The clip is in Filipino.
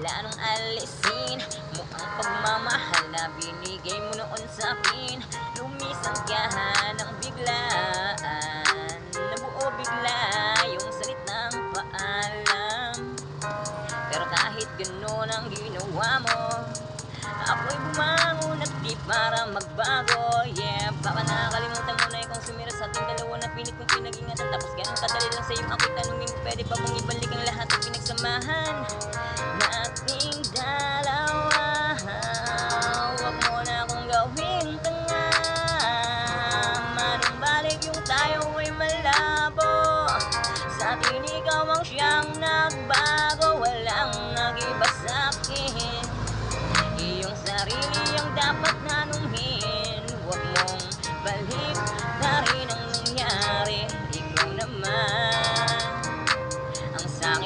bigla nung alisin mo ang pagmamahal na binigay mo noon sa akin. Lumisan ka ng biglaan, nabuo bigla yung salitang paalam. Pero kahit gano'n ang ginawa mo, ako'y bumangon at di para magbago. Yeah, baka nakakalimutan mo na kung sumira sa ating dalawa na pilit kong pinag-ingatan. Tapos ganun kadali lang sa'yo ako'y tanungin, pwede ba mong ibalik ang lahat ng pinagsamahan?